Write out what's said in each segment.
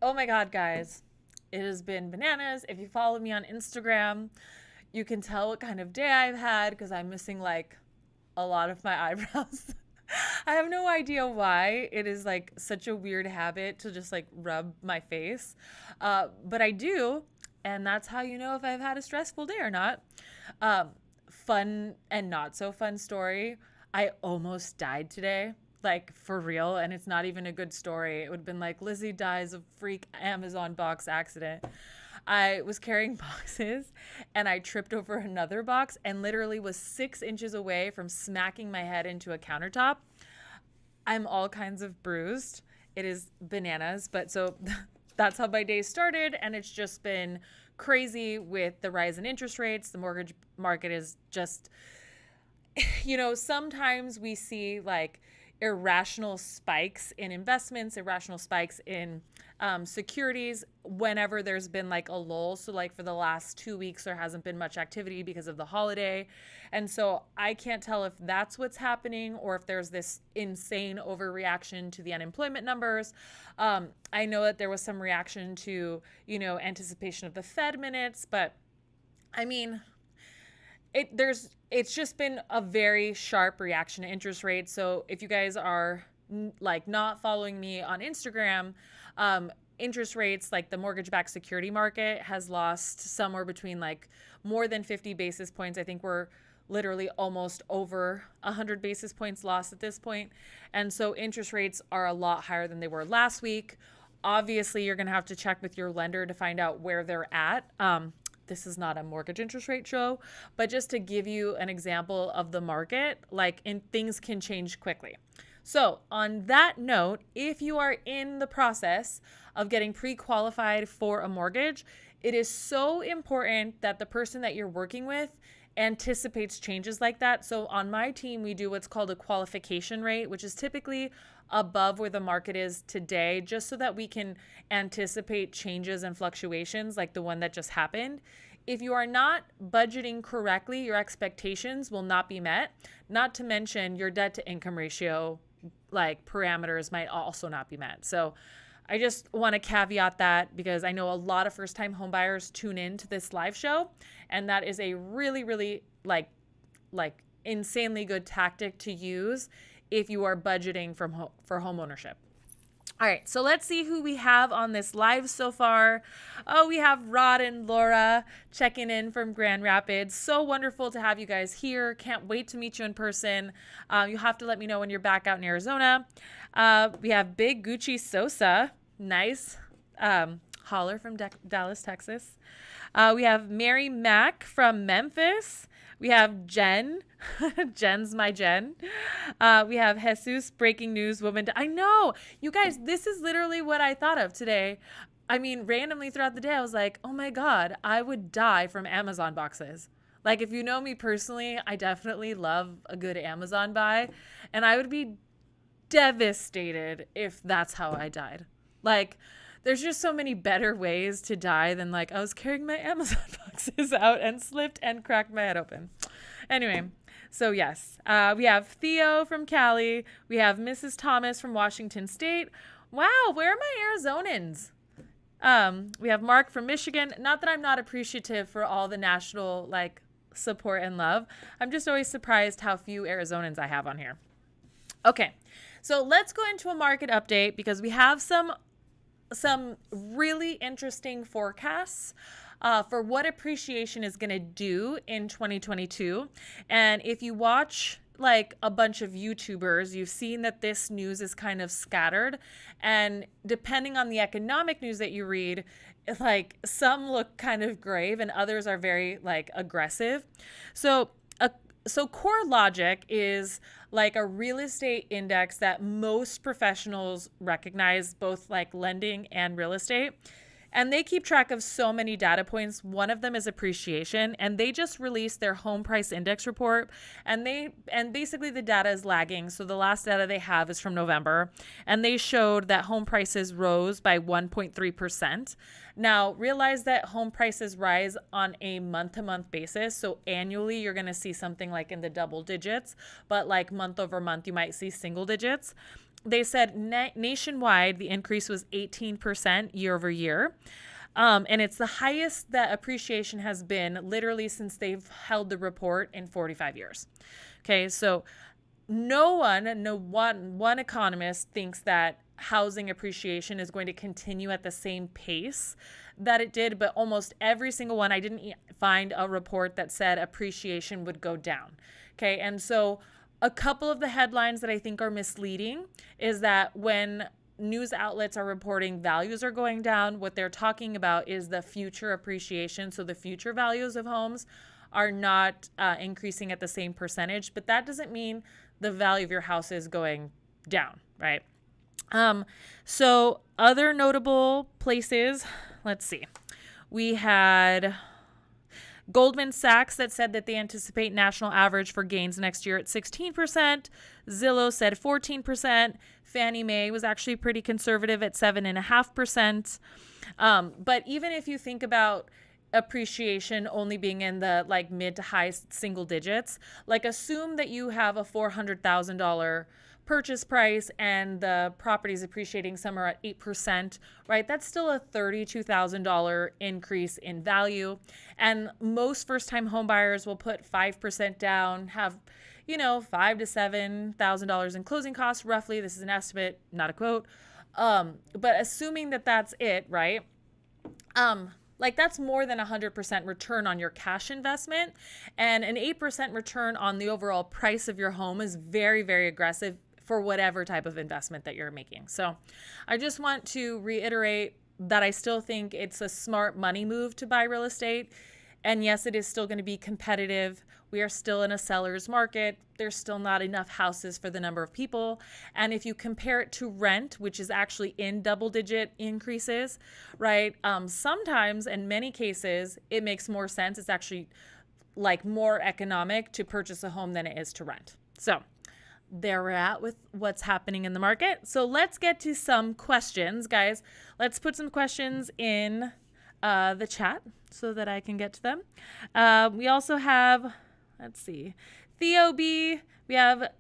Oh my God, guys. It has been bananas. If you follow me on Instagram, you can tell what kind of day I've had because I'm missing like a lot of my eyebrows. I have no idea why. It is like such a weird habit to just like rub my face. But I do. And that's how you know if I've had a stressful day or not. Fun and not so fun story. I almost died today, like for real. And it's not even a good story. It would have been like Lizzie dies of freak Amazon box accident. I was carrying boxes and I tripped over another box and literally was 6 inches away from smacking my head into a countertop. I'm all kinds of bruised. It is bananas. But so that's how my day started. And it's just been crazy with the rise in interest rates. The mortgage market is just, sometimes we see like irrational spikes in investments, irrational spikes in securities whenever there's been like a lull. So like for the last 2 weeks, there hasn't been much activity because of the holiday. And so I can't tell if that's what's happening or if there's this insane overreaction to the unemployment numbers. I know that there was some reaction to, anticipation of the Fed minutes, but I mean, it's just been a very sharp reaction to interest rates. So if you guys are like not following me on Instagram, interest rates, like the mortgage-backed security market has lost somewhere between like more than 50 basis points. I think we're literally almost over 100 basis points lost at this point. And so interest rates are a lot higher than they were last week. Obviously, you're going to have to check with your lender to find out where they're at. This is not a mortgage interest rate show, but just to give you an example of the market, things can change quickly. So on that note, if you are in the process of getting pre-qualified for a mortgage, it is so important that the person that you're working with anticipates changes like that. So on my team, we do what's called a qualification rate, which is typically above where the market is today, just so that we can anticipate changes and fluctuations like the one that just happened. If you are not budgeting correctly, your expectations will not be met. Not to mention your debt to income ratio, like parameters, might also not be met. So I just want to caveat that because I know a lot of first-time homebuyers tune in to this live show, and that is a really, really like insanely good tactic to use if you are budgeting for home ownership. All right, so let's see who we have on this live so far. Oh, we have Rod and Laura checking in from Grand Rapids. So wonderful to have you guys here. Can't wait to meet you in person. You'll have to let me know when you're back out in Arizona. We have Big Gucci Sosa. Nice. Holler from Dallas, Texas. We have Mary Mack from Memphis. We have Jen. Jen's my Jen. We have Jesus, breaking news, woman. I know. You guys, this is literally what I thought of today. I mean, randomly throughout the day, I was like, oh my God, I would die from Amazon boxes. Like, if you know me personally, I definitely love a good Amazon buy. And I would be devastated if that's how I died. Like, there's just so many better ways to die than like I was carrying my Amazon boxes out and slipped and cracked my head open. Anyway, so yes, we have Theo from Cali. We have Mrs. Thomas from Washington State. Wow, where are my Arizonans? We have Mark from Michigan. Not that I'm not appreciative for all the national like support and love. I'm just always surprised how few Arizonans I have on here. Okay, so let's go into a market update because we have some really interesting forecasts for what appreciation is going to do in 2022. And if you watch like a bunch of YouTubers, you've seen that this news is kind of scattered. And depending on the economic news that you read, like some look kind of grave and others are very like aggressive. So CoreLogic is like a real estate index that most professionals recognize, both like lending and real estate. And they keep track of so many data points. One of them is appreciation, and they just released their home price index report, and basically the data is lagging. So the last data they have is from November, and they showed that home prices rose by 1.3%. Now, realize that home prices rise on a month-to-month basis. So annually, you're going to see something like in the double digits, but like month over month, you might see single digits. They said nationwide, the increase was 18% year over year. And it's the highest that appreciation has been literally since they've held the report in 45 years. Okay, so one economist thinks that housing appreciation is going to continue at the same pace that it did, but almost every single one, I didn't find a report that said appreciation would go down. Okay, and so a couple of the headlines that I think are misleading is that when news outlets are reporting values are going down, what they're talking about is the future appreciation. So the future values of homes are not increasing at the same percentage, but that doesn't mean the value of your house is going down, right? So other notable places, let's see. We had Goldman Sachs that said that they anticipate national average for gains next year at 16%. Zillow said 14%. Fannie Mae was actually pretty conservative at 7.5%. But even if you think about appreciation only being in the like mid to high single digits, like assume that you have a $400,000 purchase price and the property is appreciating somewhere at 8%, right? That's still a $32,000 increase in value. And most first-time home buyers will put 5% down, have, $5,000 to $7,000 in closing costs, roughly. This is an estimate, not a quote. But assuming that that's it, right? Like that's more than 100% return on your cash investment. And an 8% return on the overall price of your home is very, very aggressive for whatever type of investment that you're making. So I just want to reiterate that I still think it's a smart money move to buy real estate. And yes, it is still going to be competitive. We are still in a seller's market. There's still not enough houses for the number of people. And if you compare it to rent, which is actually in double-digit increases, right? Sometimes, in many cases, it makes more sense. It's actually like more economic to purchase a home than it is to rent. So there we're at with what's happening in the market. So let's get to some questions, guys. Let's put some questions in the chat so that I can get to them. We also have, let's see, Theo B. We have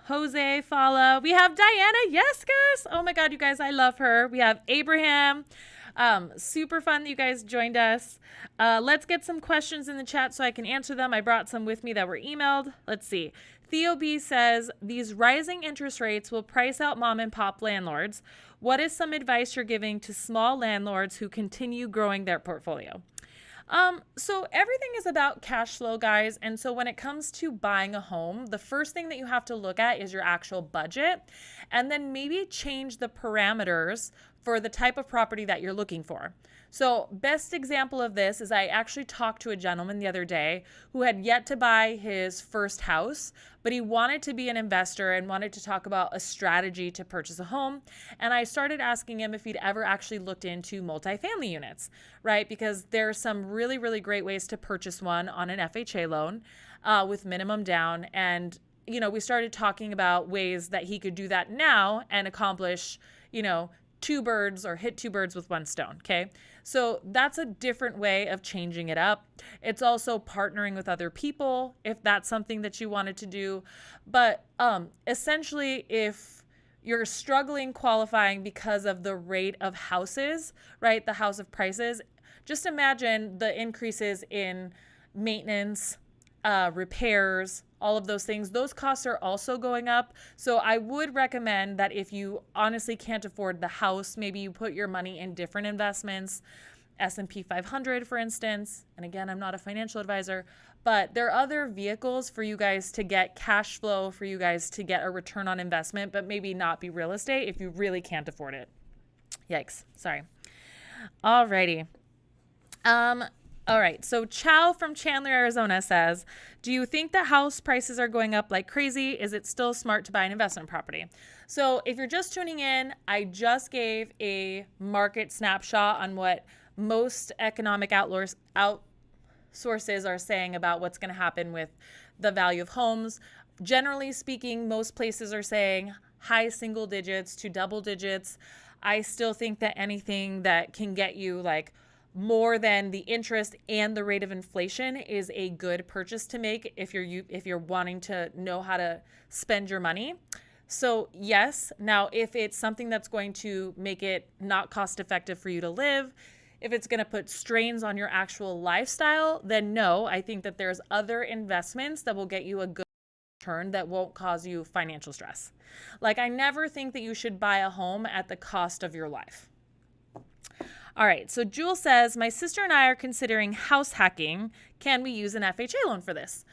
Jose Fala. We have Diana Yescas. Oh my God, you guys, I love her. We have Abraham. Super fun that you guys joined us. Let's get some questions in the chat so I can answer them. I brought some with me that were emailed. Let's see. Theo B says, these rising interest rates will price out mom and pop landlords. What is some advice you're giving to small landlords who continue growing their portfolio? So everything is about cash flow, guys. And so when it comes to buying a home, the first thing that you have to look at is your actual budget, and then maybe change the parameters for the type of property that you're looking for. So best example of this is I actually talked to a gentleman the other day who had yet to buy his first house, but he wanted to be an investor and wanted to talk about a strategy to purchase a home. And I started asking him if he'd ever actually looked into multifamily units, right? Because there are some really, really great ways to purchase one on an FHA loan with minimum down. And, we started talking about ways that he could do that now and accomplish, hit two birds with one stone. Okay. So that's a different way of changing it up. It's also partnering with other people if that's something that you wanted to do. But essentially, if you're struggling qualifying because of the rate of houses, right? The house of prices, just imagine the increases in maintenance, repairs, all of those things. Those costs are also going up. So I would recommend that if you honestly can't afford the house, maybe you put your money in different investments, S&P 500, for instance. And again, I'm not a financial advisor, but there are other vehicles for you guys to get cash flow, for you guys to get a return on investment, but maybe not be real estate if you really can't afford it. Yikes. Sorry. Alrighty. All right, so Chow from Chandler, Arizona says, do you think that house prices are going up like crazy? Is it still smart to buy an investment property? So if you're just tuning in, I just gave a market snapshot on what most economic sources are saying about what's going to happen with the value of homes. Generally speaking, most places are saying high single digits to double digits. I still think that anything that can get you like more than the interest and the rate of inflation is a good purchase to make if you're wanting to know how to spend your money. So yes, now if it's something that's going to make it not cost effective for you to live, if it's going to put strains on your actual lifestyle, then no, I think that there's other investments that will get you a good return that won't cause you financial stress. Like I never think that you should buy a home at the cost of your life. All right, so Jewel says, my sister and I are considering house hacking. Can we use an FHA loan for this?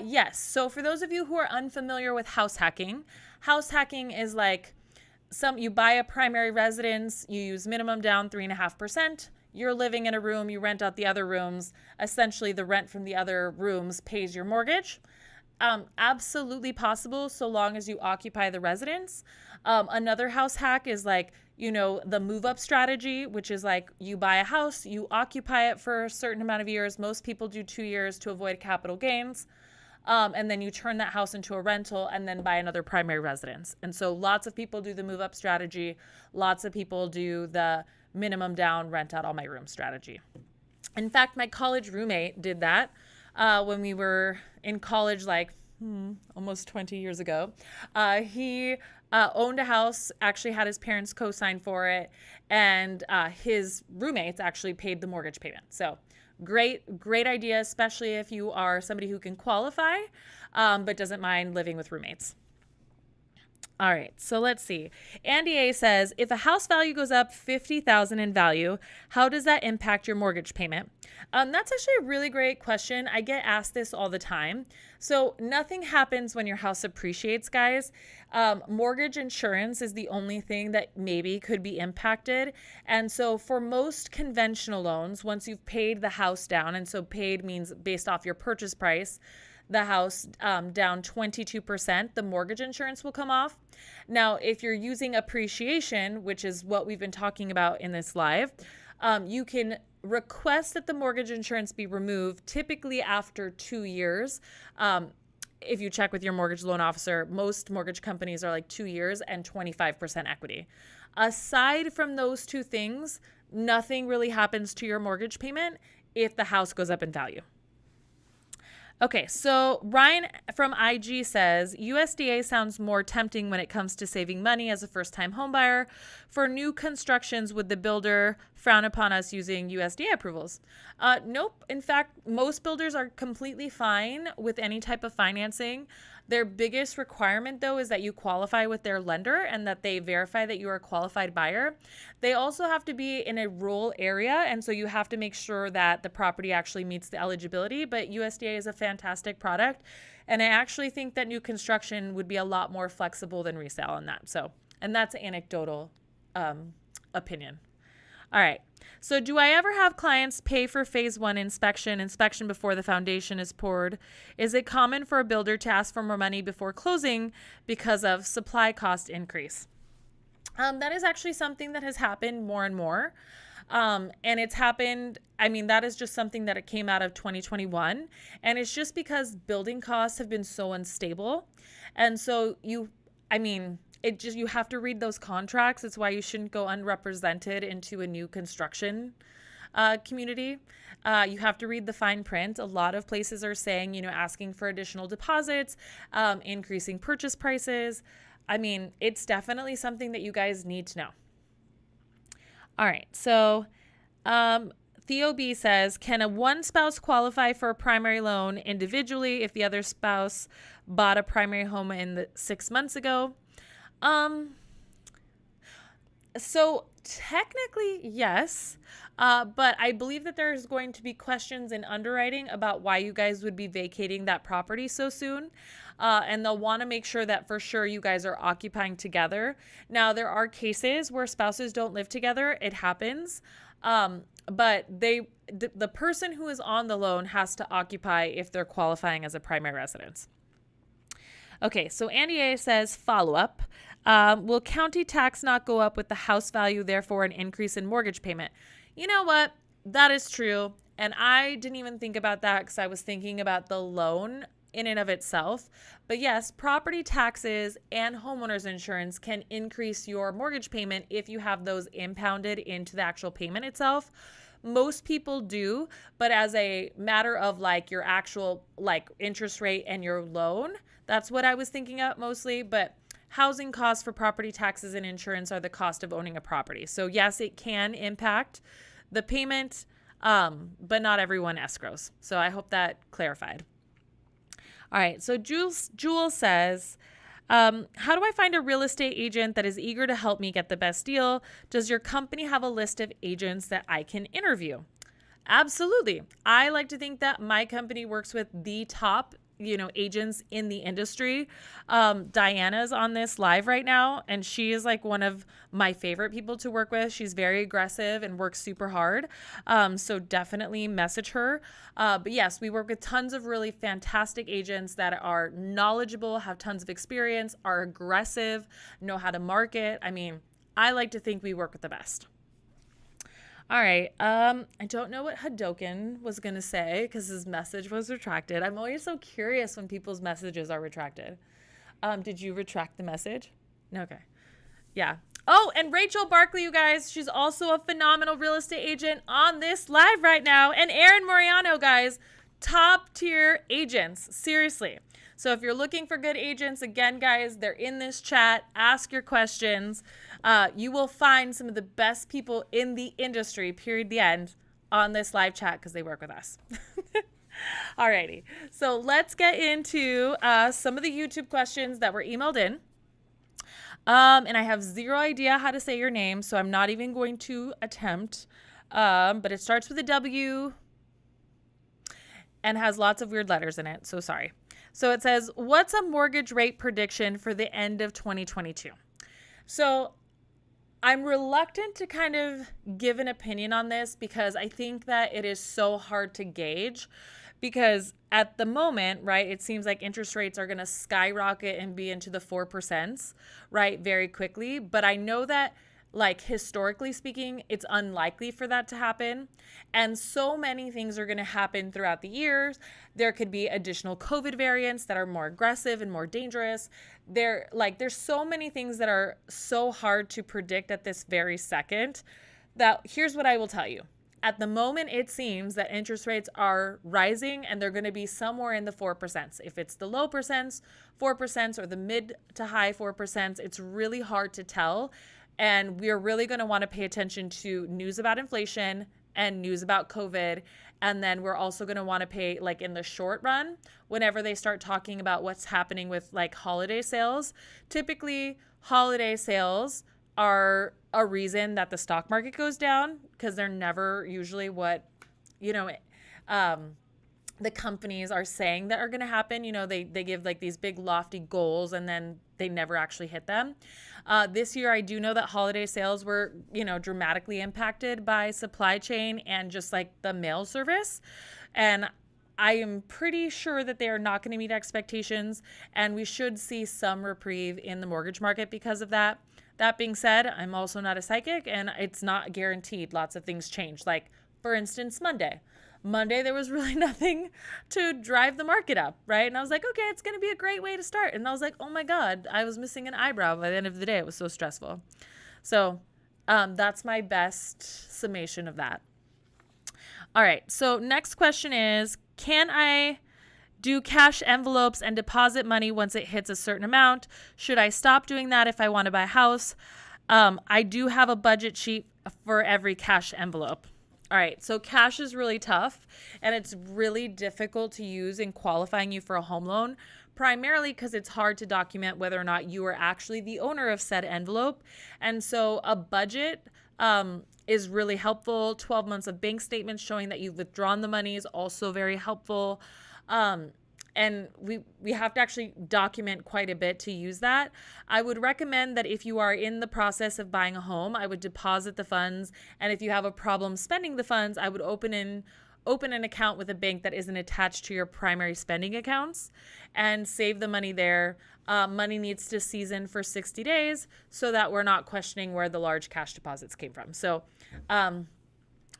Yes. So for those of you who are unfamiliar with house hacking is like you buy a primary residence, you use minimum down 3.5%. You're living in a room, you rent out the other rooms. Essentially, the rent from the other rooms pays your mortgage. Absolutely possible so long as you occupy the residence. Another house hack is like, the move up strategy, which is like you buy a house, you occupy it for a certain amount of years. Most people do 2 years to avoid capital gains. And then you turn that house into a rental and then buy another primary residence. And so lots of people do the move up strategy. Lots of people do the minimum down, rent out all my rooms strategy. In fact, my college roommate did that when we were in college, like almost 20 years ago. He owned a house, actually had his parents co-sign for it, and his roommates actually paid the mortgage payment. So great idea, especially if you are somebody who can qualify, but doesn't mind living with roommates. All right, so let's see. Andy A says, if a house value goes up $50,000 in value, how does that impact your mortgage payment? That's actually a really great question. I get asked this all the time. So nothing happens when your house appreciates, guys. Mortgage insurance is the only thing that maybe could be impacted. And so for most conventional loans, once you've paid the house down, and so paid means based off your purchase price, the house down 22%, the mortgage insurance will come off. Now, if you're using appreciation, which is what we've been talking about in this live, you can request that the mortgage insurance be removed typically after 2 years. If you check with your mortgage loan officer, most mortgage companies are like 2 years and 25% equity. Aside from those two things, nothing really happens to your mortgage payment if the house goes up in value. Okay, so Ryan from IG says, USDA sounds more tempting when it comes to saving money as a first-time homebuyer. For new constructions, would the builder frown upon us using USDA approvals? Nope. In fact, most builders are completely fine with any type of financing. Their biggest requirement, though, is that you qualify with their lender and that they verify that you are a qualified buyer. They also have to be in a rural area, and so you have to make sure that the property actually meets the eligibility. But USDA is a fantastic product, and I actually think that new construction would be a lot more flexible than resale on that. So, and that's anecdotal opinion. All right. So do I ever have clients pay for phase 1 inspection before the foundation is poured? Is it common for a builder to ask for more money before closing because of supply cost increase? That is actually something that has happened more and more. And it's happened, that is just something that it came out of 2021. And it's just because building costs have been so unstable. And so you have to read those contracts. It's why you shouldn't go unrepresented into a new construction community. You have to read the fine print. A lot of places are saying, asking for additional deposits, increasing purchase prices. It's definitely something that you guys need to know. All right. So Theo B says, can a one spouse qualify for a primary loan individually if the other spouse bought a primary home 6 months ago? So technically, yes. But I believe that there's going to be questions in underwriting about why you guys would be vacating that property so soon. And they'll want to make sure that for sure you guys are occupying together. Now, there are cases where spouses don't live together. It happens. But the person who is on the loan has to occupy if they're qualifying as a primary residence. Okay, so Andy A says, follow up. Will county tax not go up with the house value, therefore an increase in mortgage payment? You know what? That is true. And I didn't even think about that because I was thinking about the loan in and of itself. But yes, property taxes and homeowners insurance can increase your mortgage payment if you have those impounded into the actual payment itself. Most people do, but as a matter of your actual interest rate and your loan, that's what I was thinking of mostly. But housing costs for property taxes and insurance are the cost of owning a property. So yes, it can impact the payment, but not everyone escrows. So I hope that clarified. All right. So Jewel says, how do I find a real estate agent that is eager to help me get the best deal? Does your company have a list of agents that I can interview? Absolutely. I like to think that my company works with the top agents in the industry. Diana's on this live right now, and she is one of my favorite people to work with. She's very aggressive and works super hard. So definitely message her. But yes, we work with tons of really fantastic agents that are knowledgeable, have tons of experience, are aggressive, know how to market. I like to think we work with the best. All right. I don't know what Hadoken was going to say because his message was retracted. I'm always so curious when people's messages are retracted. Did you retract the message? No. Okay. Yeah. Oh, and Rachel Barkley, you guys, she's also a phenomenal real estate agent on this live right now. And Aaron Moriano, guys, top tier agents. Seriously. So if you're looking for good agents, again, guys, they're in this chat. Ask your questions. You will find some of the best people in the industry, period, the end, on this live chat because they work with us. Alrighty. So let's get into some of the YouTube questions that were emailed in. And I have zero idea how to say your name, so I'm not even going to attempt. But it starts with a W and has lots of weird letters in it, so sorry. So it says, what's a mortgage rate prediction for the end of 2022? So I'm reluctant to kind of give an opinion on this because I think that it is so hard to gauge because at the moment, right, it seems like interest rates are going to skyrocket and be into the 4%, right, very quickly. But I know that historically speaking, it's unlikely for that to happen. And so many things are going to happen throughout the years. There could be additional COVID variants that are more aggressive and more dangerous. There's so many things that are so hard to predict at this very second that here's what I will tell you. At the moment, it seems that interest rates are rising and they're going to be somewhere in the 4%. If it's the low percents, 4%, or the mid to high 4%, it's really hard to tell. And we're really going to want to pay attention to news about inflation and news about COVID. And then we're also going to want to pay in the short run, whenever they start talking about what's happening with holiday sales. Typically, holiday sales are a reason that the stock market goes down because they're never usually what, the companies are saying that are going to happen. They give these big lofty goals and then they never actually hit them. This year, I do know that holiday sales were, dramatically impacted by supply chain and just like the mail service. And I am pretty sure that they are not going to meet expectations, and we should see some reprieve in the mortgage market because of that. That being said, I'm also not a psychic, and it's not guaranteed. Lots of things change. Like, for instance, Monday, there was really nothing to drive the market up, right? And I was like, okay, it's going to be a great way to start. And I was like, oh my God, I was missing an eyebrow by the end of the day. It was so stressful. So that's my best summation of that. All right. So next question is, can I do cash envelopes and deposit money once it hits a certain amount? Should I stop doing that if I want to buy a house? I do have a budget sheet for every cash envelope. All right, so cash is really tough, and it's really difficult to use in qualifying you for a home loan, primarily because it's hard to document whether or not you are actually the owner of said envelope. And so a budget is really helpful. 12 months of bank statements showing that you've withdrawn the money is also very helpful. And we have to actually document quite a bit to use that. I would recommend that if you are in the process of buying a home, I would deposit the funds. And if you have a problem spending the funds, I would open an account with a bank that isn't attached to your primary spending accounts and save the money there. Money needs to season for 60 days so that we're not questioning where the large cash deposits came from. So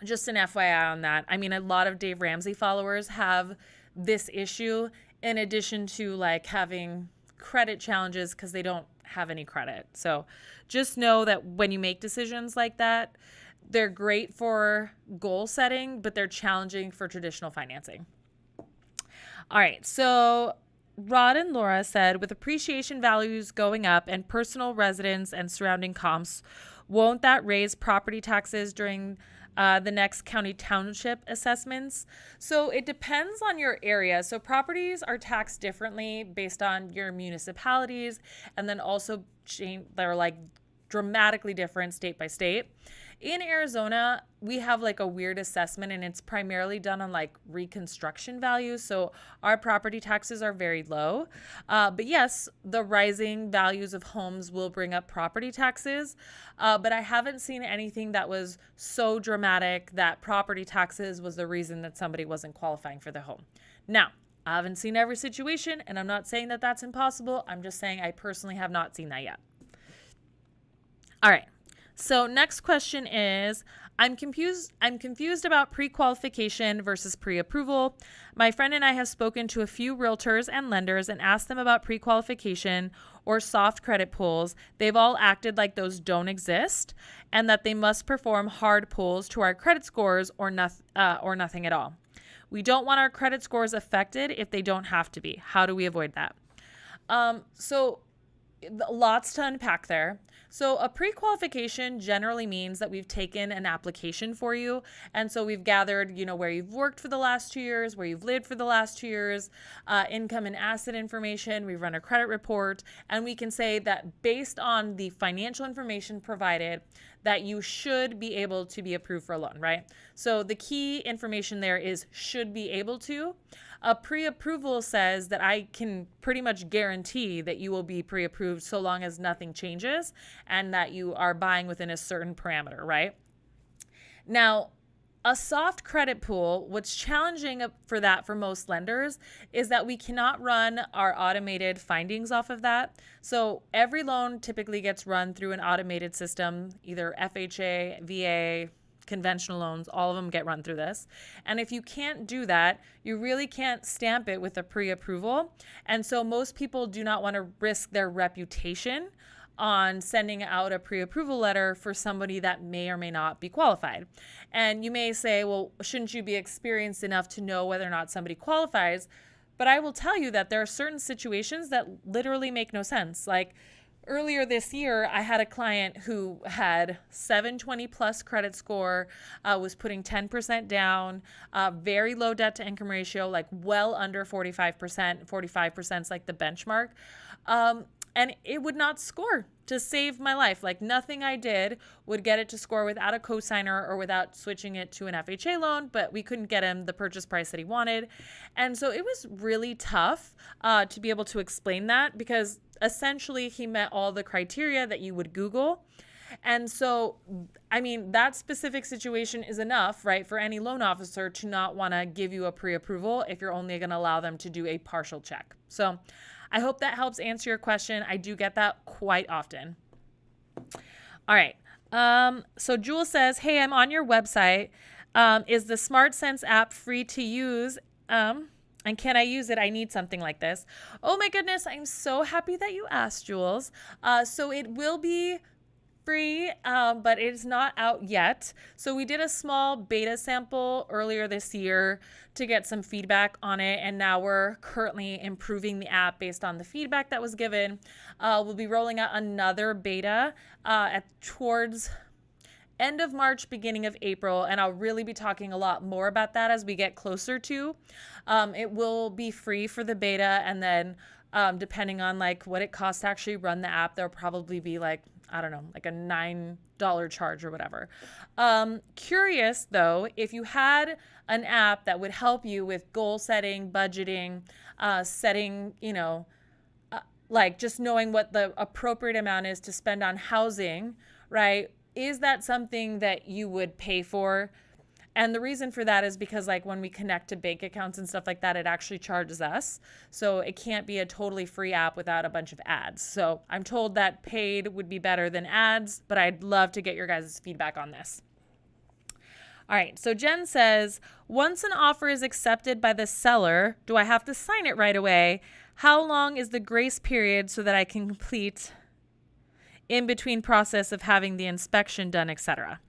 just an FYI on that. I mean, a lot of Dave Ramsey followers have this issue in addition to like having credit challenges because they don't have any credit. So just know that when you make decisions like that, they're great for goal setting, but they're challenging for traditional financing. All right. So Rod and Laura said, with appreciation values going up and personal residence and surrounding comps, won't that raise property taxes during the next county township assessments? So it depends on your area. So properties are taxed differently based on your municipalities, and then also they're like dramatically different state by state. In Arizona, we have like a weird assessment, and it's primarily done on like reconstruction values. So our property taxes are very low. But yes, the rising values of homes will bring up property taxes. But I haven't seen anything that was so dramatic that property taxes was the reason that somebody wasn't qualifying for the home. Now, I haven't seen every situation, and I'm not saying that that's impossible. I'm just saying I personally have not seen that yet. All right. So next question is, I'm confused about pre-qualification versus pre-approval. My friend and I have spoken to a few realtors and lenders and asked them about pre-qualification or soft credit pulls. They've all acted like those don't exist and that they must perform hard pulls to our credit scores or nothing at all. We don't want our credit scores affected if they don't have to be. How do we avoid that? So lots to unpack there. So a pre-qualification generally means that we've taken an application for you. And so we've gathered, where you've worked for the last 2 years, where you've lived for the last 2 years, income and asset information. We've run a credit report, and we can say that based on the financial information provided, that you should be able to be approved for a loan, right? So the key information there is should be able to. A pre-approval says that I can pretty much guarantee that you will be pre-approved so long as nothing changes and that you are buying within a certain parameter, right? Now, a soft credit pool, what's challenging for that for most lenders is that we cannot run our automated findings off of that. So every loan typically gets run through an automated system, either FHA, VA, conventional loans, all of them get run through this. And if you can't do that, you really can't stamp it with a pre-approval. And so most people do not want to risk their reputation on sending out a pre-approval letter for somebody that may or may not be qualified. And you may say, well, shouldn't you be experienced enough to know whether or not somebody qualifies? But I will tell you that there are certain situations that literally make no sense. Like, earlier this year, I had a client who had 720 plus credit score, was putting 10% down, very low debt to income ratio, like well under 45%. 45% is like the benchmark. And it would not score to save my life. Like nothing I did would get it to score without a cosigner or without switching it to an FHA loan, but we couldn't get him the purchase price that he wanted. And so it was really tough to be able to explain that because essentially he met all the criteria that you would Google. And so, I mean, that specific situation is enough, right, for any loan officer to not want to give you a pre-approval if you're only going to allow them to do a partial check. So I hope that helps answer your question. I do get that quite often. All right. So Jewel says, hey, I'm on your website. Is the SmartSense app free to use? And can I use it? I need something like this. Oh my goodness. I'm so happy that you asked, Jules. So it will be free, but it's not out yet. So we did a small beta sample earlier this year to get some feedback on it, and now we're currently improving the app based on the feedback that was given. We'll be rolling out another beta towards end of March, beginning of April, and I'll really be talking a lot more about that as we get closer to. It will be free for the beta, and then depending on like what it costs to actually run the app, there'll probably be like, I don't know, like a $9 charge or whatever. Curious though, if you had an app that would help you with goal setting, budgeting, setting, like just knowing what the appropriate amount is to spend on housing, right? Is that something that you would pay for? And the reason for that is because like when we connect to bank accounts and stuff like that, it actually charges us. So it can't be a totally free app without a bunch of ads. So I'm told that paid would be better than ads, but I'd love to get your guys' feedback on this. All right, so Jen says, once an offer is accepted by the seller, do I have to sign it right away? How long is the grace period so that I can complete in between process of having the inspection done, etc.?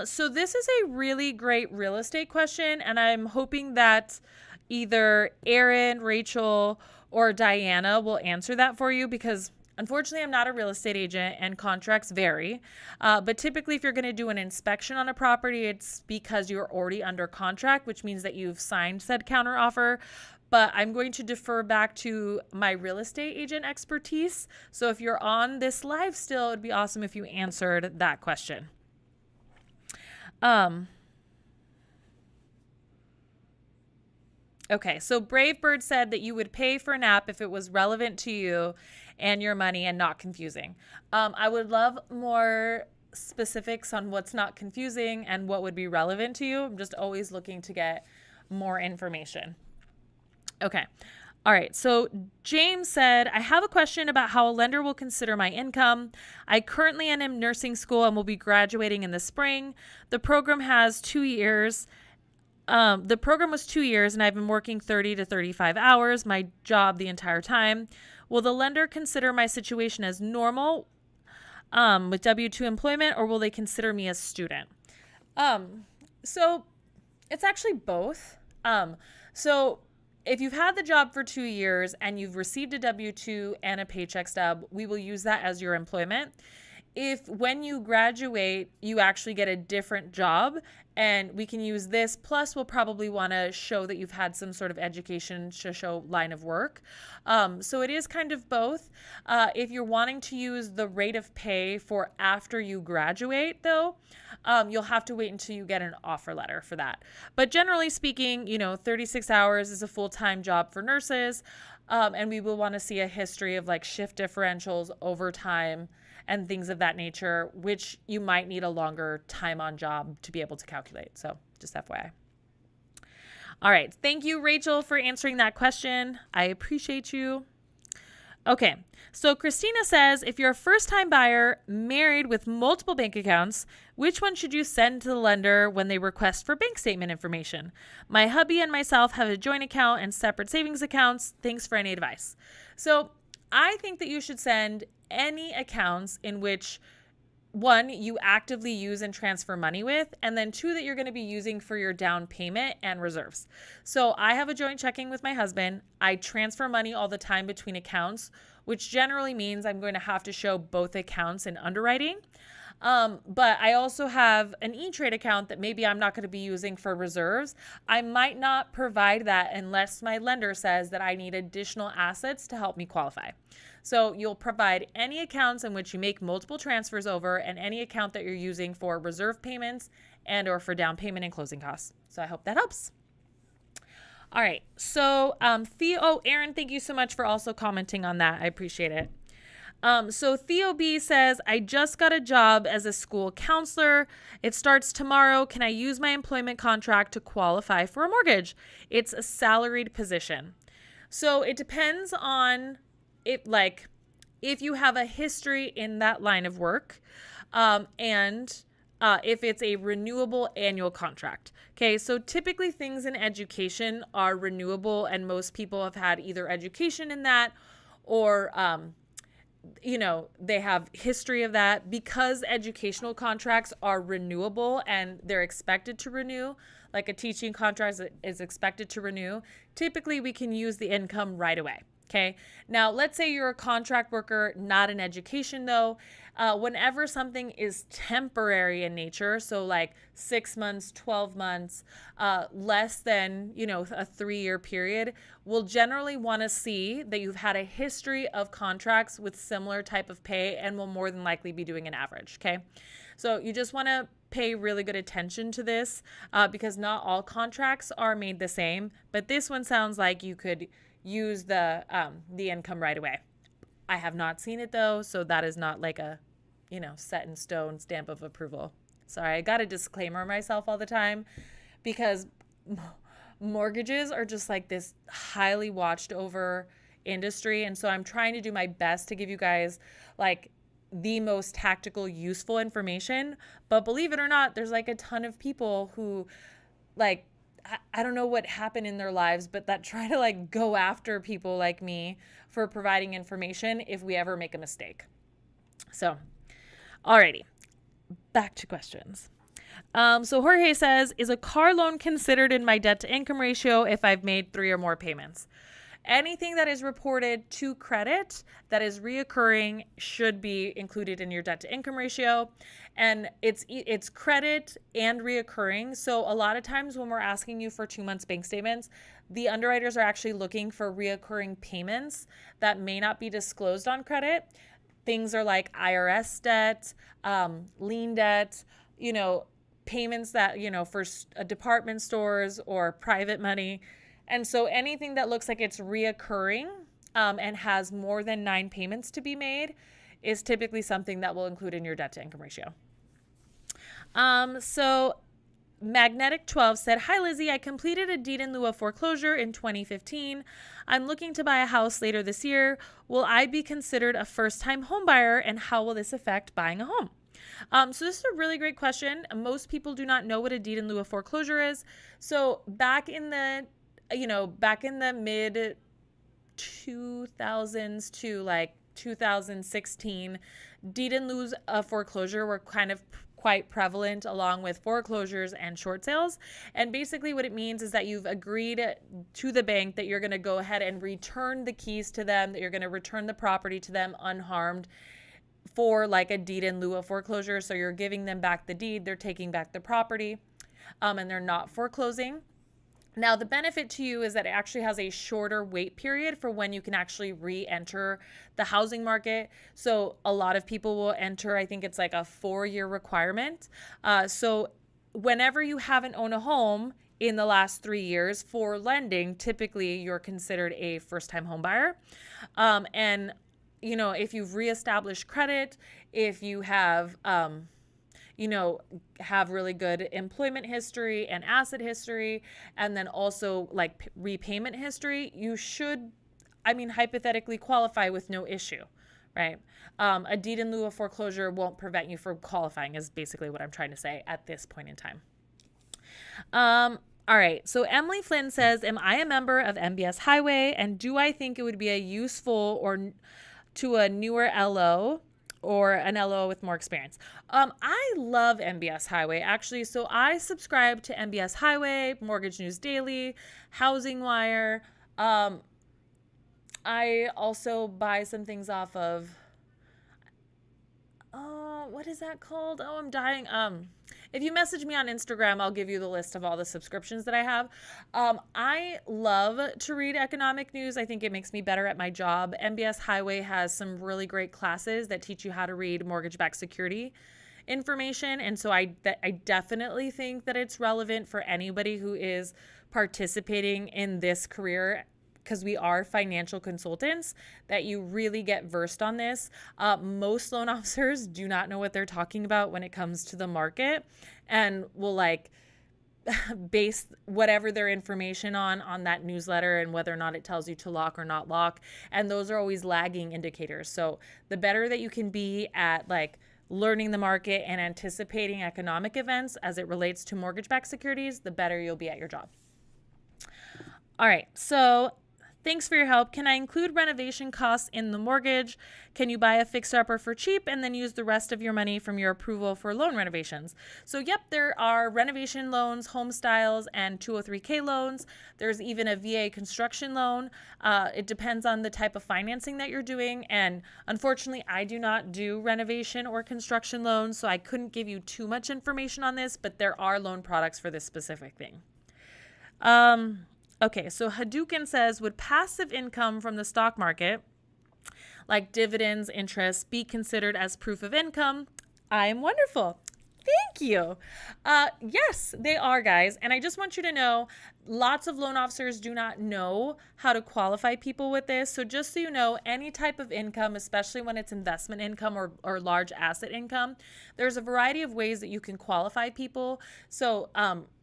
So this is a really great real estate question, and I'm hoping that either Erin, Rachel, or Diana will answer that for you, because unfortunately I'm not a real estate agent and contracts vary. But typically if you're going to do an inspection on a property, it's because you're already under contract, which means that you've signed said counter offer. But I'm going to defer back to my real estate agent expertise. So if you're on this live still, it'd be awesome if you answered that question. Okay, so Brave Bird said that you would pay for an app if it was relevant to you and your money and not confusing. I would love more specifics on what's not confusing and what would be relevant to you. I'm just always looking to get more information. Okay. All right. So James said, I have a question about how a lender will consider my income. I currently am in nursing school and will be graduating in the spring. The program has 2 years. The program was 2 years and I've been working 30 to 35 hours, my job the entire time. Will the lender consider my situation as normal with W-2 employment, or will they consider me a student? So it's actually both. So if you've had the job for 2 years and you've received a W-2 and a paycheck stub, we will use that as your employment. If when you graduate, you actually get a different job, and we can use this, plus we'll probably want to show that you've had some sort of education to show line of work. So it is kind of both. If you're wanting to use the rate of pay for after you graduate, though, you'll have to wait until you get an offer letter for that. But generally speaking, 36 hours is a full-time job for nurses, and we will want to see a history of like shift differentials, overtime, and things of that nature, which you might need a longer time on job to be able to calculate. So just FYI. All right. Thank you, Rachel, for answering that question. I appreciate you. Okay. So Christina says, if you're a first-time buyer married with multiple bank accounts, which one should you send to the lender when they request for bank statement information? My hubby and myself have a joint account and separate savings accounts. Thanks for any advice. So I think that you should send any accounts in which, one, you actively use and transfer money with, and then two, that you're going to be using for your down payment and reserves. So I have a joint checking with my husband. I transfer money all the time between accounts, which generally means I'm going to have to show both accounts in underwriting. But I also have an E-Trade account that maybe I'm not going to be using for reserves. I might not provide that unless my lender says that I need additional assets to help me qualify. So you'll provide any accounts in which you make multiple transfers over, and any account that you're using for reserve payments and or for down payment and closing costs. So I hope that helps. All right. So, Aaron, thank you so much for also commenting on that. I appreciate it. So Theo B says, I just got a job as a school counselor. It starts tomorrow. Can I use my employment contract to qualify for a mortgage? It's a salaried position. So it depends on it, like if you have a history in that line of work, and if it's a renewable annual contract. Okay, so typically things in education are renewable, and most people have had either education in that or they have history of that. Because educational contracts are renewable and they're expected to renew, like a teaching contract is expected to renew, typically we can use the income right away. Okay. Now, let's say you're a contract worker, not in education though. Whenever something is temporary in nature, so like 6 months, 12 months, less than, a 3-year period, we'll generally want to see that you've had a history of contracts with similar type of pay, and will more than likely be doing an average. Okay. So you just want to pay really good attention to this, because not all contracts are made the same, but this one sounds like you could use the income right away. I have not seen it though, so that is not like a, set in stone stamp of approval. Sorry, I got a disclaimer myself all the time, because mortgages are just like this highly watched over industry, and so I'm trying to do my best to give you guys like the most tactical, useful information. But believe it or not, there's like a ton of people who like, I don't know what happened in their lives, but that try to like go after people like me for providing information if we ever make a mistake. So, alrighty, back to questions. So Jorge says, is a car loan considered in my debt to income ratio if I've made 3 or more payments? Anything that is reported to credit that is reoccurring should be included in your debt to income ratio. And it's credit and reoccurring. So a lot of times when we're asking you for 2 months bank statements, the underwriters are actually looking for reoccurring payments that may not be disclosed on credit. Things are like IRS debt, lien debt, payments that, for department stores or private money. And so anything that looks like it's reoccurring and has more than 9 payments to be made is typically something that will include in your debt to income ratio. So Magnetic 12 said, hi, Lizzie, I completed a deed in lieu of foreclosure in 2015. I'm looking to buy a house later this year. Will I be considered a first-time home buyer, and how will this affect buying a home? So this is a really great question. Most people do not know what a deed in lieu of foreclosure is. So back in the mid 2000s to like 2016, deed in lieu of foreclosure were kind of quite prevalent, along with foreclosures and short sales. And basically what it means is that you've agreed to the bank that you're going to go ahead and return the keys to them, that you're going to return the property to them unharmed for like a deed in lieu of foreclosure. So you're giving them back the deed, they're taking back the property, and they're not foreclosing. Now, the benefit to you is that it actually has a shorter wait period for when you can actually re-enter the housing market. So a lot of people will enter, I think it's like a 4-year requirement. So whenever you haven't owned a home in the last 3 years for lending, typically you're considered a first-time home buyer. And, if you've reestablished credit, if you have have really good employment history and asset history, and then also like repayment history, you should, hypothetically qualify with no issue, right? A deed in lieu of foreclosure won't prevent you from qualifying, is basically what I'm trying to say at this point in time. All right. So Emily Flynn says, am I a member of MBS Highway, and do I think it would be a useful or to a newer LO or an LO with more experience? I love MBS Highway, actually. So I subscribe to MBS Highway, Mortgage News Daily, Housing Wire. I also buy some things off of, what is that called? Oh, I'm dying. If you message me on Instagram, I'll give you the list of all the subscriptions that I have. I love to read economic news. I think it makes me better at my job. MBS Highway has some really great classes that teach you how to read mortgage-backed security information. And so I definitely think that it's relevant for anybody who is participating in this career, because we are financial consultants, that you really get versed on this. Most loan officers do not know what they're talking about when it comes to the market, and will like base whatever their information on that newsletter and whether or not it tells you to lock or not lock. And those are always lagging indicators. So the better that you can be at like learning the market and anticipating economic events as it relates to mortgage-backed securities, the better you'll be at your job. All right, so thanks for your help. Can I include renovation costs in the mortgage? Can you buy a fixer-upper for cheap and then use the rest of your money from your approval for loan renovations? So yep, there are renovation loans, home styles, and 203K loans. There's even a VA construction loan. It depends on the type of financing that you're doing. And unfortunately, I do not do renovation or construction loans, so I couldn't give you too much information on this, but there are loan products for this specific thing. Okay, so Hadouken says, would passive income from the stock market, like dividends, interest, be considered as proof of income? I am wonderful. Thank you. Yes, they are, guys. And I just want you to know, lots of loan officers do not know how to qualify people with this. So just so you know, any type of income, especially when it's investment income or large asset income, there's a variety of ways that you can qualify people. So,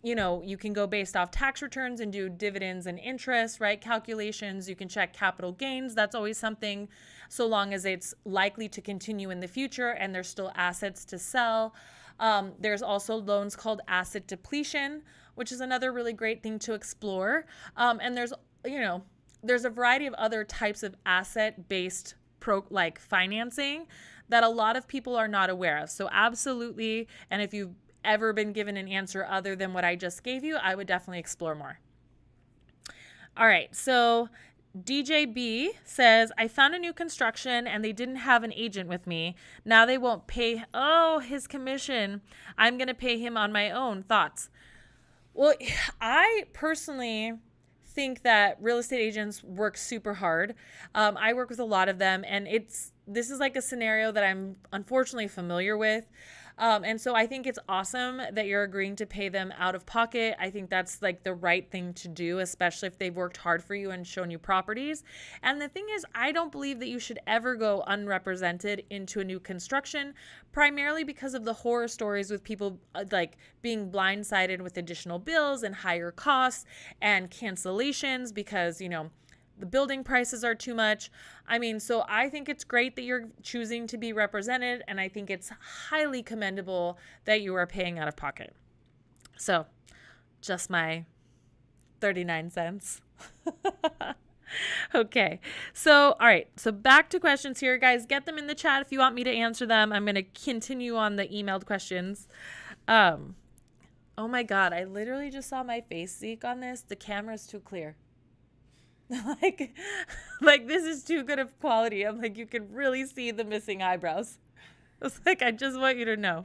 you can go based off tax returns and do dividends and interest, right? Calculations. You can check capital gains. That's always something, so long as it's likely to continue in the future and there's still assets to sell. There's also loans called asset depletion, which is another really great thing to explore. And there's a variety of other types of asset-based financing that a lot of people are not aware of. So absolutely, and if you've ever been given an answer other than what I just gave you, I would definitely explore more. All right, so DJB says, I found a new construction and they didn't have an agent with me. Now they won't pay his commission. I'm going to pay him on my own. Thoughts? Well, I personally think that real estate agents work super hard. I work with a lot of them, and this is like a scenario that I'm unfortunately familiar with. And so I think it's awesome that you're agreeing to pay them out of pocket. I think that's like the right thing to do, especially if they've worked hard for you and shown you properties. And the thing is, I don't believe that you should ever go unrepresented into a new construction, primarily because of the horror stories with people like being blindsided with additional bills and higher costs and cancellations because, the building prices are too much. So I think it's great that you're choosing to be represented, and I think it's highly commendable that you are paying out of pocket. So just my 39 cents. Okay. So, all right. So back to questions here, guys. Get them in the chat if you want me to answer them. I'm going to continue on the emailed questions. Oh my God. I literally just saw my face, Zeke, on this. The camera's too clear. like this is too good of quality. I'm like, you can really see the missing eyebrows. It's like, I just want you to know.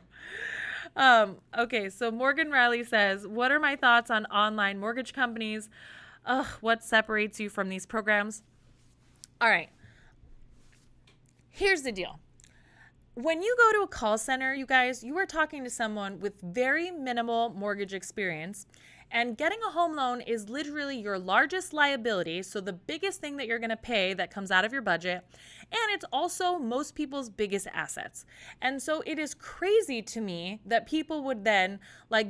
Okay, so Morgan Riley says, what are my thoughts on online mortgage companies? What separates you from these programs? All right. Here's the deal. When you go to a call center, you guys, you are talking to someone with very minimal mortgage experience. And getting a home loan is literally your largest liability, so the biggest thing that you're going to pay that comes out of your budget, and it's also most people's biggest assets. And so it is crazy to me that people would then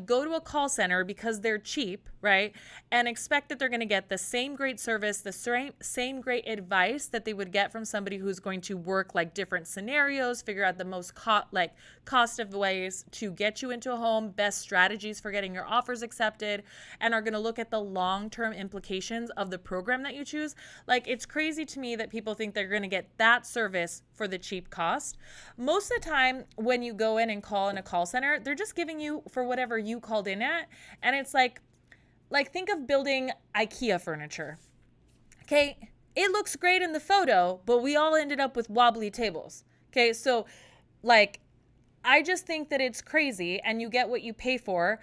go to a call center because they're cheap, right? And expect that they're going to get the same great service, the same great advice that they would get from somebody who's going to work different scenarios, figure out the most cost of ways to get you into a home, best strategies for getting your offers accepted, and are going to look at the long-term implications of the program that you choose. It's crazy to me that people think they're going to get that service for the cheap cost. Most of the time when you go in and call in a call center, they're just giving you for whatever you called in at. And it's like think of building IKEA furniture. Okay. It looks great in the photo, but we all ended up with wobbly tables. Okay. So I just think that it's crazy, and you get what you pay for.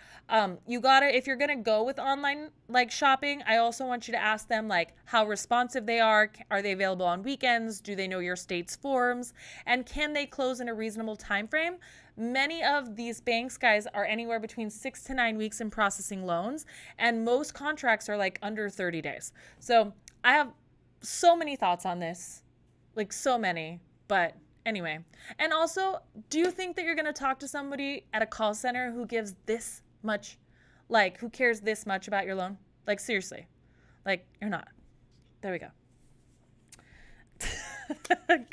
You gotta, if you're gonna go with online like shopping, I also want you to ask them like how responsive they are. Are they available on weekends? Do they know your state's forms? And can they close in a reasonable time frame? Many of these banks, guys, are anywhere between 6 to 9 weeks in processing loans, and most contracts are like under 30 days. So I have so many thoughts on this, like so many, but anyway. And also, do you think that you're going to talk to somebody at a call center who gives this much, like, who cares this much about your loan? Like, seriously. Like, you're not. There we go.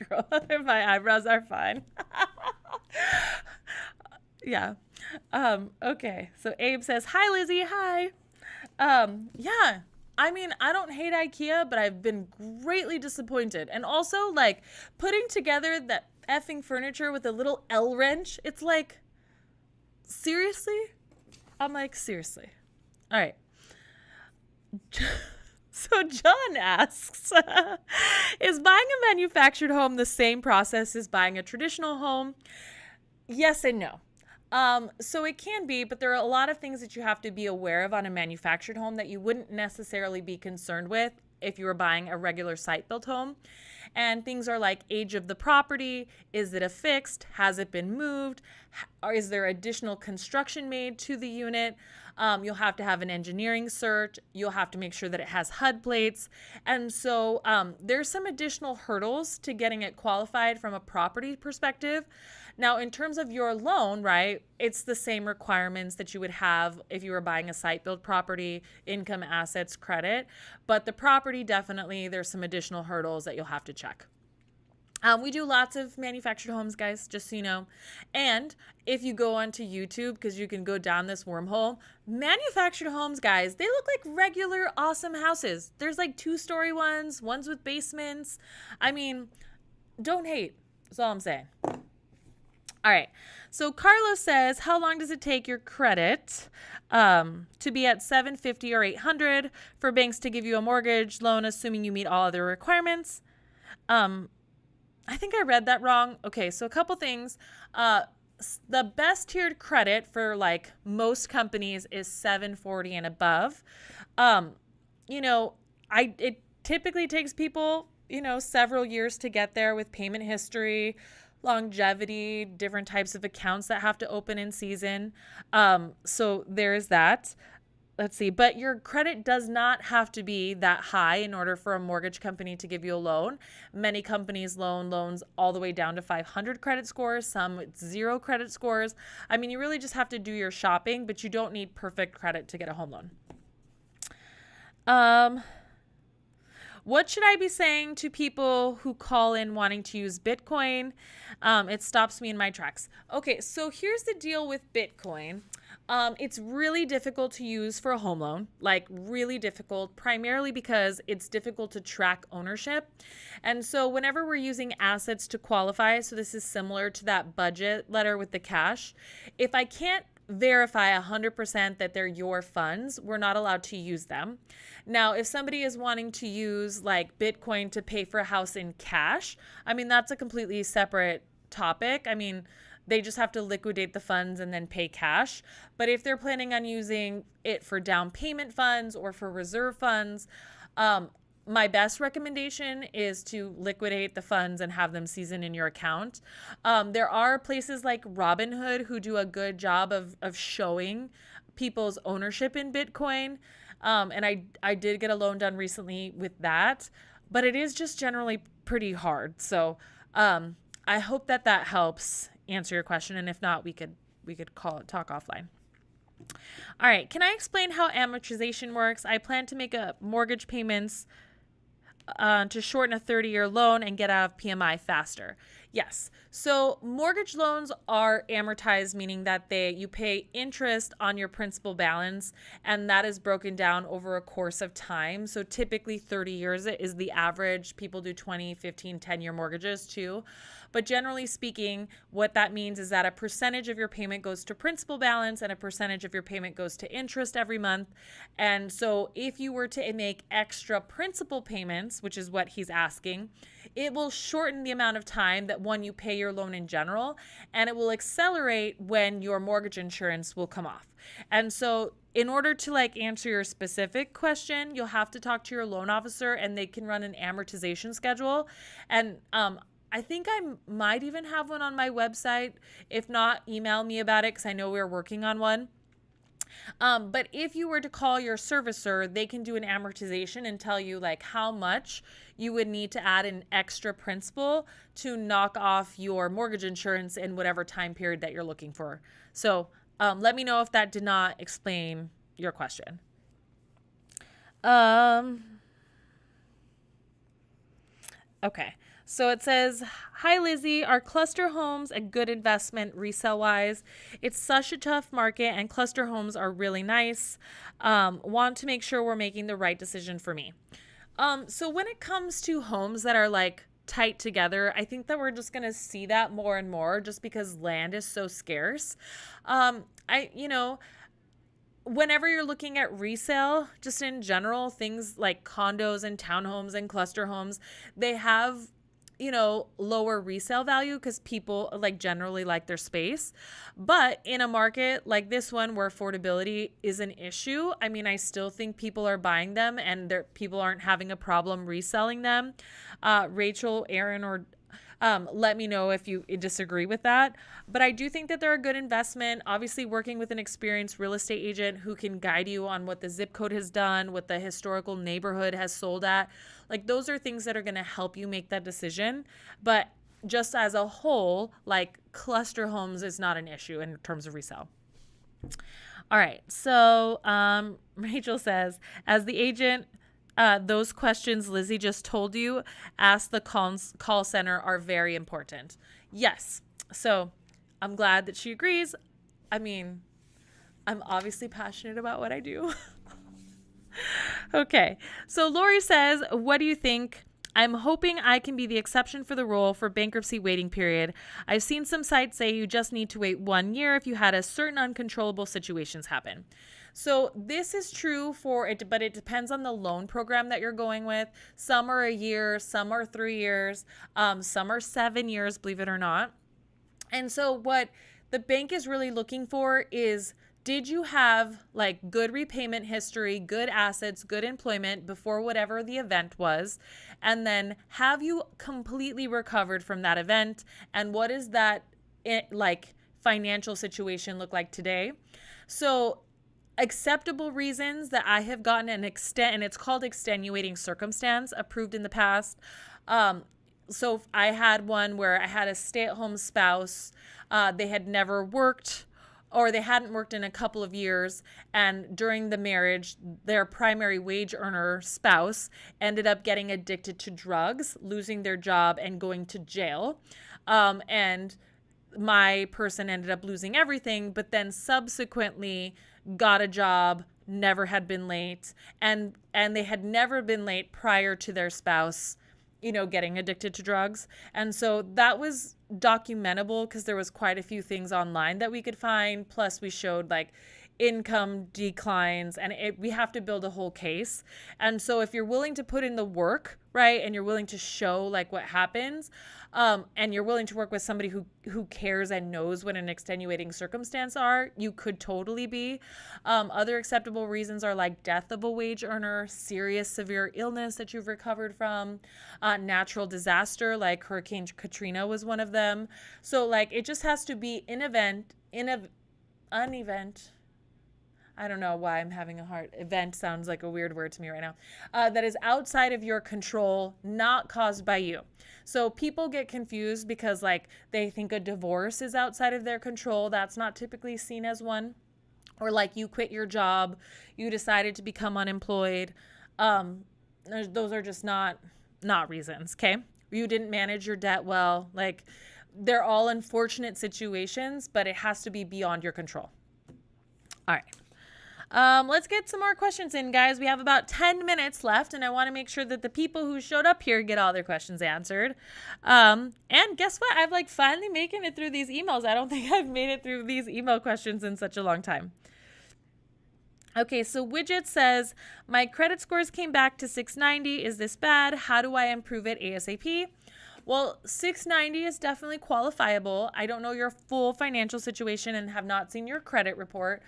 Girl, my eyebrows are fine. Yeah. Okay. So Abe says, "Hi, Lizzie. Hi." Yeah. I mean, I don't hate IKEA, but I've been greatly disappointed. And also, like, putting together that effing furniture with a little L wrench, it's like, seriously? I'm like, seriously. All right. So John asks, is buying a manufactured home the same process as buying a traditional home? Yes and no. So it can be, but there are a lot of things that you have to be aware of on a manufactured home that you wouldn't necessarily be concerned with if you were buying a regular site-built home. And things are like age of the property, is it affixed, has it been moved, or is there additional construction made to the unit? You'll have to have an engineering cert. You'll have to make sure that it has HUD plates. And so there's some additional hurdles to getting it qualified from a property perspective. Now, in terms of your loan, right, it's the same requirements that you would have if you were buying a site-built property, income, assets, credit. But the property, definitely, there's some additional hurdles that you'll have to check. We do lots of manufactured homes, guys, just so you know. And if you go onto YouTube, because you can go down this wormhole, manufactured homes, guys, they look like regular awesome houses. There's like 2-story ones with basements. I mean, don't hate. That's all I'm saying. All right. So Carlos says, how long does it take your credit to be at 750 or 800 for banks to give you a mortgage loan, assuming you meet all other requirements? I think I read that wrong. Okay, so a couple things. The best tiered credit for like most companies is 740 and above. It typically takes people, several years to get there with payment history, longevity, different types of accounts that have to open in season. So there's that. Let's see, but your credit does not have to be that high in order for a mortgage company to give you a loan. Many companies loan loans all the way down to 500 credit scores, some with 0 credit scores. I mean, you really just have to do your shopping, but you don't need perfect credit to get a home loan. What should I be saying to people who call in wanting to use Bitcoin? It stops me in my tracks. Okay, so here's the deal with Bitcoin. It's really difficult to use for a home loan, like really difficult, primarily because it's difficult to track ownership. And so whenever we're using assets to qualify, so this is similar to that budget letter with the cash, if I can't verify 100% that they're your funds, we're not allowed to use them. Now, if somebody is wanting to use like Bitcoin to pay for a house in cash, I mean, that's a completely separate topic. I mean, they just have to liquidate the funds and then pay cash. But if they're planning on using it for down payment funds or for reserve funds, my best recommendation is to liquidate the funds and have them season in your account. There are places like Robinhood who do a good job of showing people's ownership in Bitcoin. And I did get a loan done recently with that, but it is just generally pretty hard. So I hope that helps answer your question. And if not, we could talk offline. All right. Can I explain how amortization works? I plan to make a mortgage payments to shorten a 30-year loan and get out of PMI faster. Yes. So mortgage loans are amortized, meaning that you pay interest on your principal balance, and that is broken down over a course of time. So typically 30 years is the average. People do 20, 15, 10-year mortgages too. But generally speaking, what that means is that a percentage of your payment goes to principal balance and a percentage of your payment goes to interest every month. And so if you were to make extra principal payments, which is what he's asking, it will shorten the amount of time that when you pay your loan in general, and it will accelerate when your mortgage insurance will come off. And so in order to like answer your specific question, you'll have to talk to your loan officer, and they can run an amortization schedule. And I think I might even have one on my website. If not, email me about it, because I know we're working on one. But if you were to call your servicer, they can do an amortization and tell you like how much you would need to add an extra principal to knock off your mortgage insurance in whatever time period that you're looking for. So let me know if that did not explain your question. Okay. So it says, hi, Lizzie, are cluster homes a good investment resale wise? It's such a tough market and cluster homes are really nice. Want to make sure we're making the right decision for me. So when it comes to homes that are like tight together, I think that we're just going to see that more and more just because land is so scarce. Whenever you're looking at resale, just in general, things like condos and townhomes and cluster homes, they have lower resale value because people like generally like their space. But in a market like this one where affordability is an issue, I mean, I still think people are buying them and people aren't having a problem reselling them. Rachel, Aaron, or let me know if you disagree with that. But I do think that they're a good investment. Obviously, working with an experienced real estate agent who can guide you on what the zip code has done, what the historical neighborhood has sold at, like those are things that are going to help you make that decision. But just as a whole, like cluster homes is not an issue in terms of resale. All right. So Rachel says, as the agent, those questions Lizzie just told you, ask the call center are very important. Yes. So I'm glad that she agrees. I mean, I'm obviously passionate about what I do. Okay. So Lori says, what do you think? I'm hoping I can be the exception for the rule for bankruptcy waiting period. I've seen some sites say you just need to wait 1 year if you had a certain uncontrollable situations happen. So this is true for it, but it depends on the loan program that you're going with. Some are a year, some are 3 years, some are 7 years, believe it or not. And so what the bank is really looking for is, did you have like good repayment history, good assets, good employment before whatever the event was? And then have you completely recovered from that event? And what is that like financial situation look like today? So acceptable reasons that I have gotten and it's called extenuating circumstance approved in the past. So I had one where I had a stay-at-home spouse. They had never worked, or they hadn't worked in a couple of years. And during the marriage, their primary wage earner spouse ended up getting addicted to drugs, losing their job, and going to jail. And my person ended up losing everything, but then subsequently got a job, never had been late, and they had never been late prior to their spouse getting addicted to drugs. And so that was documentable because there was quite a few things online that we could find. Plus we showed like income declines, and we have to build a whole case. And so if you're willing to put in the work, right, and you're willing to show like what happens, and you're willing to work with somebody who cares and knows what an extenuating circumstance are, you could totally be. Other acceptable reasons are like death of a wage earner, serious severe illness that you've recovered from, natural disaster like Hurricane Katrina was one of them. So like it just has to be an event. I don't know why I'm having a hard event. Sounds like a weird word to me right now. That is outside of your control, not caused by you. So people get confused because like they think a divorce is outside of their control. That's not typically seen as one. Or like you quit your job, you decided to become unemployed. Those are just not reasons, okay? You didn't manage your debt well. Like they're all unfortunate situations, but it has to be beyond your control. All right. Let's get some more questions in, guys. We have about 10 minutes left, and I want to make sure that the people who showed up here get all their questions answered. And guess what? I've like finally making it through these emails. I don't think I've made it through these email questions in such a long time. Okay, so Widget says, my credit scores came back to 690. Is this bad? How do I improve it ASAP? Well, 690 is definitely qualifiable. I don't know your full financial situation and have not seen your credit report,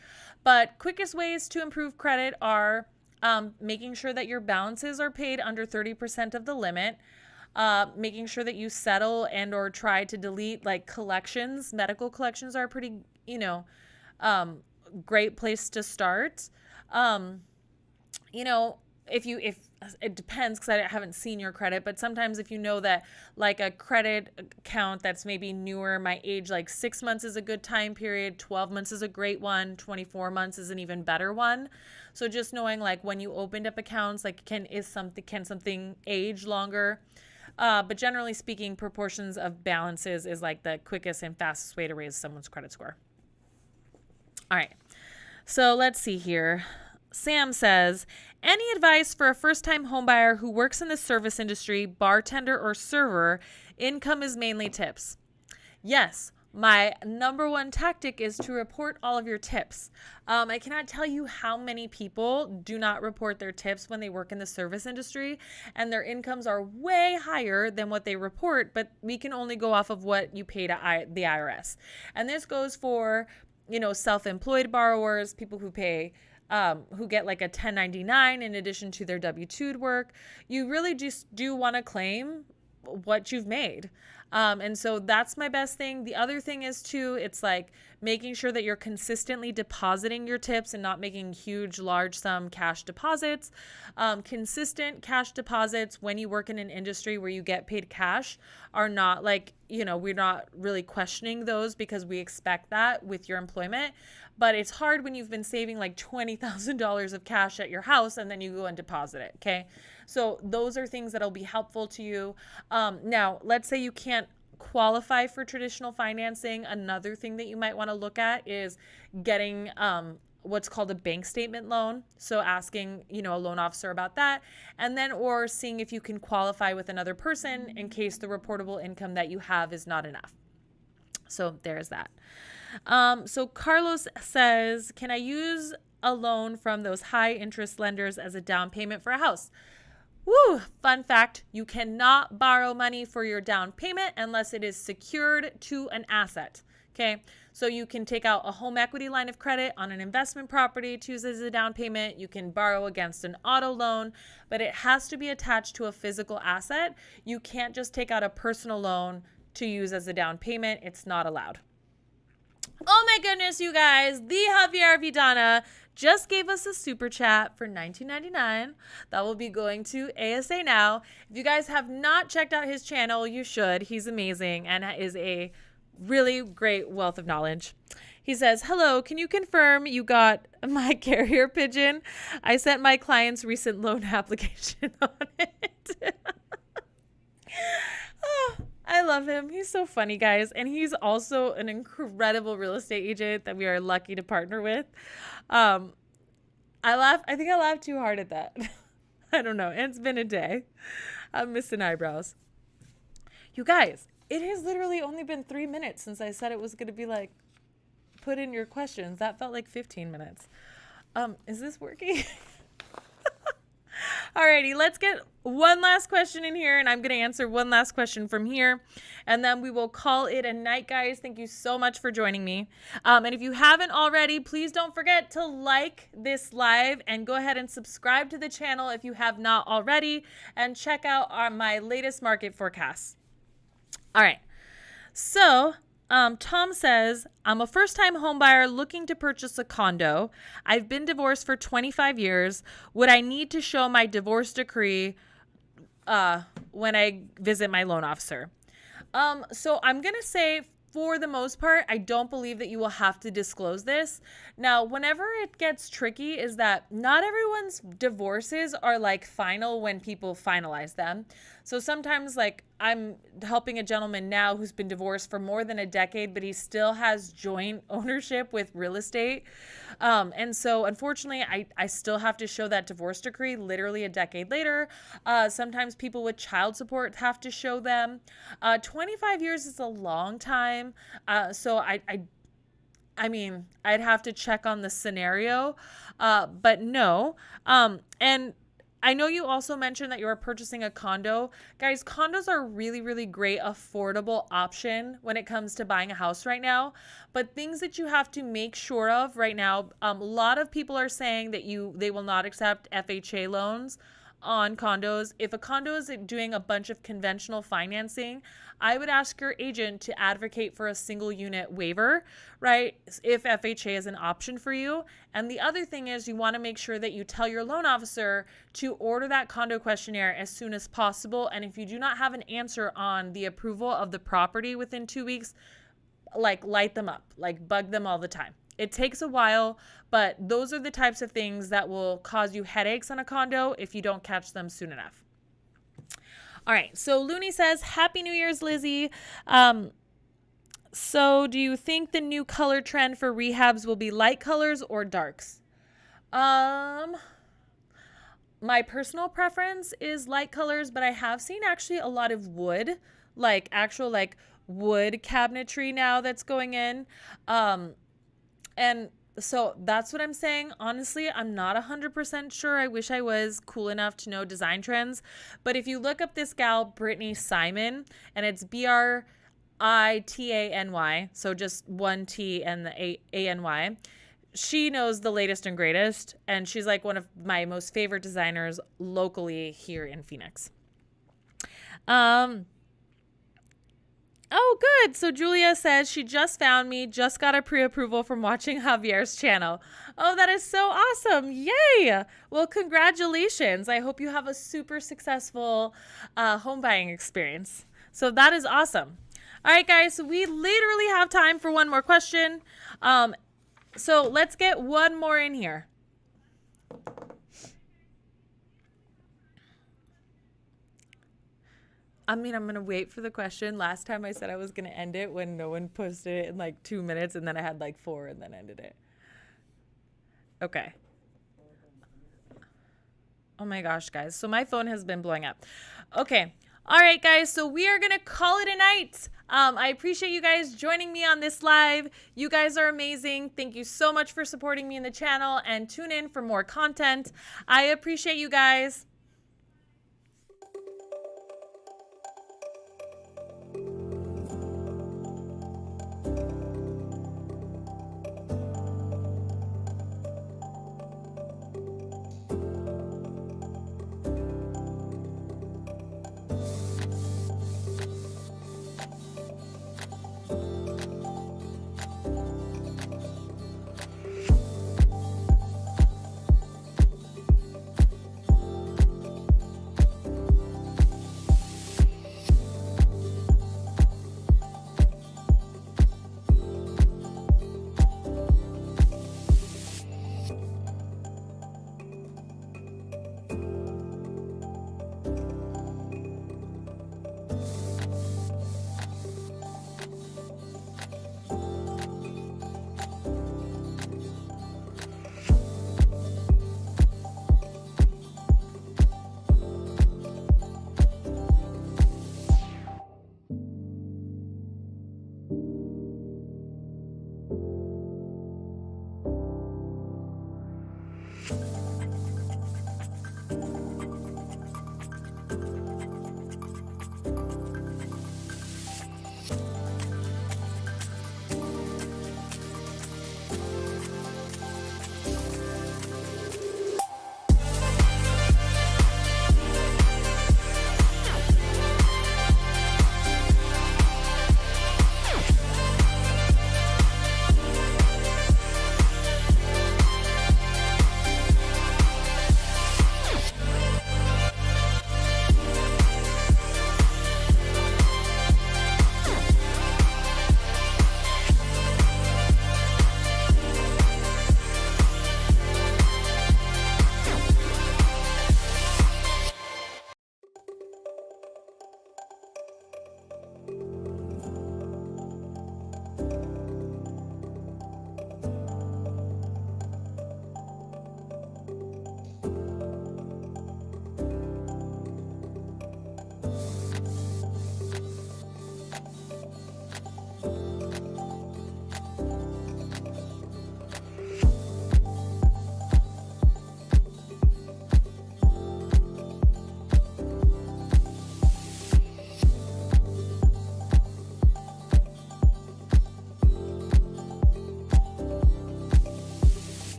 but quickest ways to improve credit are making sure that your balances are paid under 30% of the limit, making sure that you settle and or try to delete like collections. Medical collections are a pretty, um, great place to start. Um, you know, if it depends because I haven't seen your credit, but sometimes if you know that like a credit account that's maybe newer, my age, like 6 months is a good time period, 12 months is a great one, 24 months is an even better one. So just knowing like when you opened up accounts, like can something age longer? But generally speaking, proportions of balances is like the quickest and fastest way to raise someone's credit score. All right. So let's see here. Sam says, any advice for a first-time homebuyer who works in the service industry, bartender or server? Income is mainly tips. Yes, my number one tactic is to report all of your tips. I cannot tell you how many people do not report their tips when they work in the service industry, and their incomes are way higher than what they report, but we can only go off of what you pay to the IRS. And this goes for, self-employed borrowers, people who pay who get like a 1099 in addition to their W-2 work. You really just do want to claim what you've made. And so that's my best thing. The other thing is too, it's like making sure that you're consistently depositing your tips and not making huge, large sum cash deposits. Consistent cash deposits when you work in an industry where you get paid cash are not like, we're not really questioning those because we expect that with your employment. But it's hard when you've been saving like $20,000 of cash at your house and then you go and deposit it. Okay. So those are things that'll be helpful to you. Now, let's say you can't qualify for traditional financing. Another thing that you might want to look at is getting what's called a bank statement loan. So asking, a loan officer about that, and then or seeing if you can qualify with another person in case the reportable income that you have is not enough. So there's that. So Carlos says, can I use a loan from those high interest lenders as a down payment for a house? Woo! Fun fact, you cannot borrow money for your down payment unless it is secured to an asset. Okay, so you can take out a home equity line of credit on an investment property to use as a down payment. You can borrow against an auto loan, but it has to be attached to a physical asset. You can't just take out a personal loan to use as a down payment. It's not allowed. Oh my goodness, you guys, the Javier Vidana just gave us a super chat for $19.99. That will be going to ASA now. If you guys have not checked out his channel, you should. He's amazing and is a really great wealth of knowledge. He says, hello, can you confirm you got my carrier pigeon? I sent my client's recent loan application on it. Oh, I love him. He's so funny, guys. And he's also an incredible real estate agent that we are lucky to partner with. I think I laughed too hard at that. I don't know. It's been a day. I'm missing eyebrows. You guys, it has literally only been 3 minutes since I said it was going to be like, put in your questions. That felt like 15 minutes. Is this working? Alrighty, let's get one last question in here, and I'm going to answer one last question from here, and then we will call it a night, guys. Thank you so much for joining me. And if you haven't already, please don't forget to like this live and go ahead and subscribe to the channel if you have not already, and check out my latest market forecasts. All right, so Tom says, I'm a first-time homebuyer looking to purchase a condo. I've been divorced for 25 years. Would I need to show my divorce decree when I visit my loan officer? So I'm going to say, for the most part, I don't believe that you will have to disclose this. Now, whenever it gets tricky is that not everyone's divorces are like final when people finalize them. So sometimes like I'm helping a gentleman now who's been divorced for more than a decade, but he still has joint ownership with real estate. And so unfortunately, I still have to show that divorce decree literally a decade later. Sometimes people with child support have to show them. 25 years is a long time. So I mean, I'd have to check on the scenario, but no. And I know you also mentioned that you were purchasing a condo. Guys, condos are a really, really great, affordable option when it comes to buying a house right now. But things that you have to make sure of right now, a lot of people are saying that they will not accept FHA loans on condos. If a condo is doing a bunch of conventional financing, I would ask your agent to advocate for a single unit waiver, right? If FHA is an option for you. And the other thing is you want to make sure that you tell your loan officer to order that condo questionnaire as soon as possible. And if you do not have an answer on the approval of the property within 2 weeks, like light them up, like bug them all the time. It takes a while, but those are the types of things that will cause you headaches on a condo if you don't catch them soon enough. All right, so Looney says, Happy New Year's, Lizzie. So do you think the new color trend for rehabs will be light colors or darks? My personal preference is light colors, but I have seen actually a lot of wood, like actual like wood cabinetry now that's going in. And so that's what I'm saying. Honestly, I'm not 100% sure. I wish I was cool enough to know design trends. But if you look up this gal, Brittany Simon, and it's Britany, so just one T and the Any, she knows the latest and greatest. And she's like one of my most favorite designers locally here in Phoenix. Oh, good. So Julia says she just found me, just got a pre-approval from watching Javier's channel. Oh, that is so awesome. Yay. Well, congratulations. I hope you have a super successful home buying experience. So that is awesome. All right, guys. So we literally have time for one more question. So let's get one more in here. I'm going to wait for the question. Last time I said I was going to end it when no one posted it in like 2 minutes, and then I had like 4 and then ended it. Okay. Oh my gosh, guys. So my phone has been blowing up. Okay. All right, guys. So we are going to call it a night. I appreciate you guys joining me on this live. You guys are amazing. Thank you so much for supporting me in the channel, and tune in for more content. I appreciate you guys.